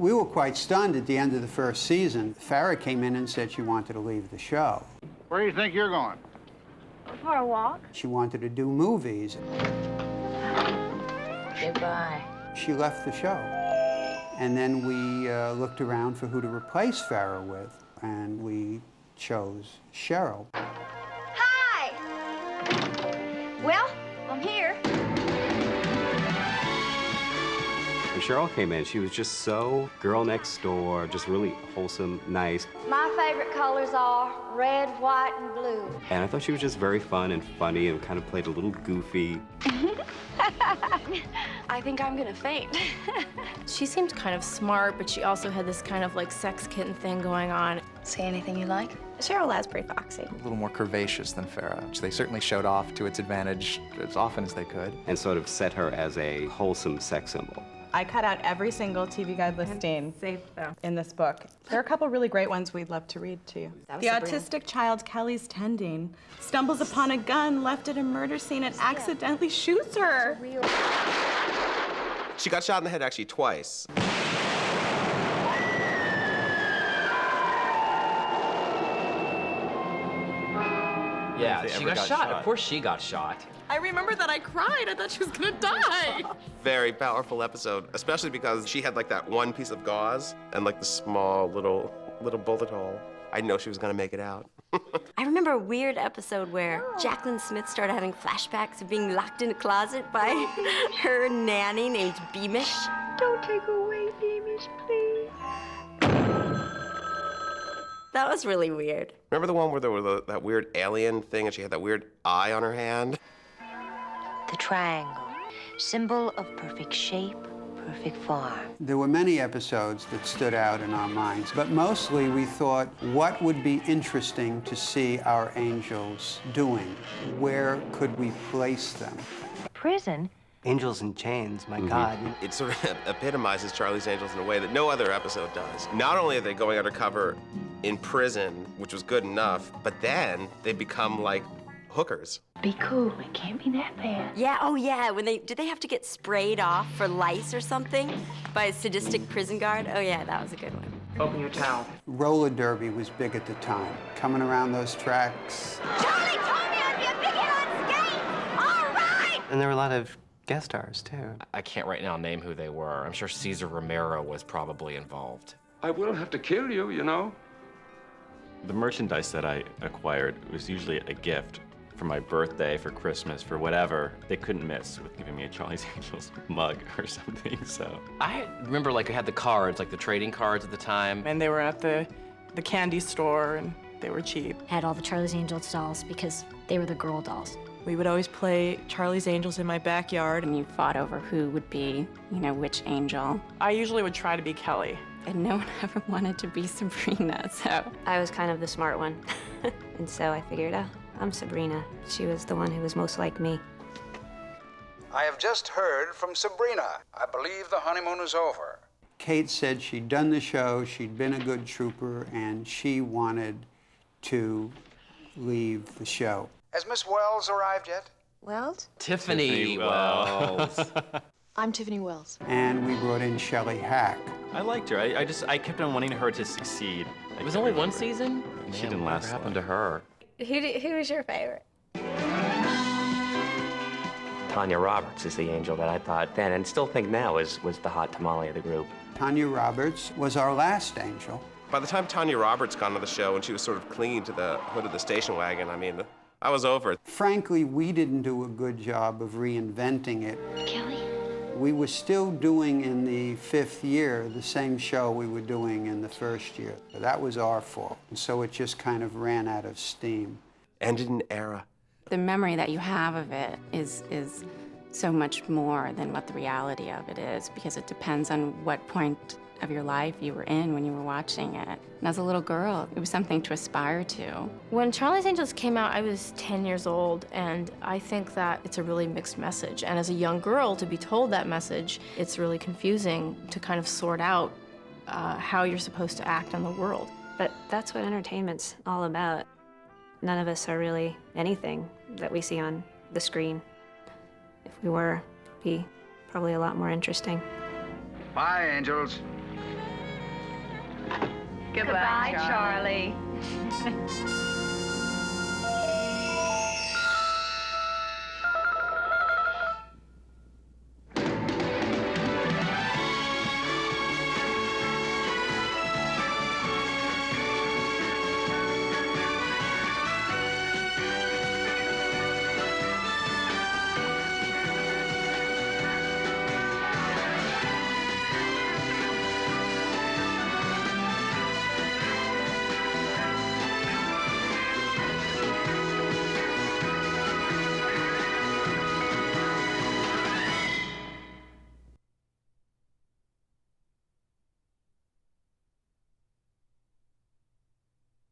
We were quite stunned at the end of the first season. Farrah came in and said she wanted to leave the show. Where do you think you're going? For a walk. She wanted to do movies. Goodbye. She left the show. And then we looked around for who to replace Farrah with, and we chose Cheryl. Hi! Well, I'm here. When Cheryl came in, she was just so girl next door, just really wholesome, nice. My favorite colors are red, white, and blue. And I thought she was just very fun and funny and kind of played a little goofy. I think I'm gonna faint. She seemed kind of smart, but she also had this kind of like sex kitten thing going on. Say anything you like? Cheryl is pretty foxy. A little more curvaceous than Farrah. They certainly showed off to its advantage as often as they could. And sort of set her as a wholesome sex symbol. I cut out every single TV Guide listing in this book. There are a couple really great ones we'd love to read to you. The autistic child Kelly's tending stumbles upon a gun left at a murder scene and accidentally shoots her. She got shot in the head actually twice. Yeah, she got shot. Of course she got shot. I remember that I cried. I thought she was gonna die. Very powerful episode, especially because she had like that one piece of gauze and like the small little bullet hole. I know she was gonna make it out. I remember a weird episode where Jacqueline Smith started having flashbacks of being locked in a closet by her nanny named Beamish. Don't take away Beamish, please. That was really weird. Remember the one where there was that weird alien thing and she had that weird eye on her hand? The triangle, symbol of perfect shape, perfect form. There were many episodes that stood out in our minds, but mostly we thought, what would be interesting to see our angels doing? Where could we place them? Prison? Angels in chains, my God. It sort of epitomizes Charlie's Angels in a way that no other episode does. Not only are they going undercover in prison, which was good enough, but then they become like hookers. Be cool, it can't be that bad. Yeah, oh yeah, did they have to get sprayed off for lice or something by a sadistic prison guard? Oh yeah, that was a good one. Open your towel. Roller derby was big at the time. Coming around those tracks. Charlie told me I'd be a big hit on skates! All right! And there were a lot of guest stars, too. I can't right now name who they were. I'm sure Cesar Romero was probably involved. I will have to kill you, you know. The merchandise that I acquired was usually a gift for my birthday, for Christmas, for whatever. They couldn't miss with giving me a Charlie's Angels mug or something, so. I remember like I had the cards, like the trading cards at the time. And they were at the candy store and they were cheap. Had all the Charlie's Angels dolls because they were the girl dolls. We would always play Charlie's Angels in my backyard. And you fought over who would be, which angel. I usually would try to be Kelly. And no one ever wanted to be Sabrina, so. I was kind of the smart one. And so I figured, oh, I'm Sabrina. She was the one who was most like me. I have just heard from Sabrina. I believe the honeymoon is over. Kate said she'd done the show, she'd been a good trooper, and she wanted to leave the show. Has Miss Wells arrived yet? Wells? Tiffany Wells. I'm Tiffany Wells. And we brought in Shelley Hack. I liked her. I kept on wanting her to succeed. It was only one season? She didn't last. What happened to her? Who was your favorite? Tanya Roberts is the angel that I thought then, and still think now, was the hot tamale of the group. Tanya Roberts was our last angel. By the time Tanya Roberts got on the show and she was sort of clinging to the hood of the station wagon, I mean, I was over it. Frankly, we didn't do a good job of reinventing it. Kelly? We were still doing in the 5th year the same show we were doing in the 1st year. That was our fault. And so it just kind of ran out of steam. Ended an era. The memory that you have of it is so much more than what the reality of it is, because it depends on what point of your life you were in when you were watching it. And as a little girl, it was something to aspire to. When Charlie's Angels came out, I was 10 years old, and I think that it's a really mixed message. And as a young girl, to be told that message, it's really confusing to kind of sort out how you're supposed to act in the world. But that's what entertainment's all about. None of us are really anything that we see on the screen. If we were, it'd be probably a lot more interesting. Bye, angels. Goodbye, Charlie.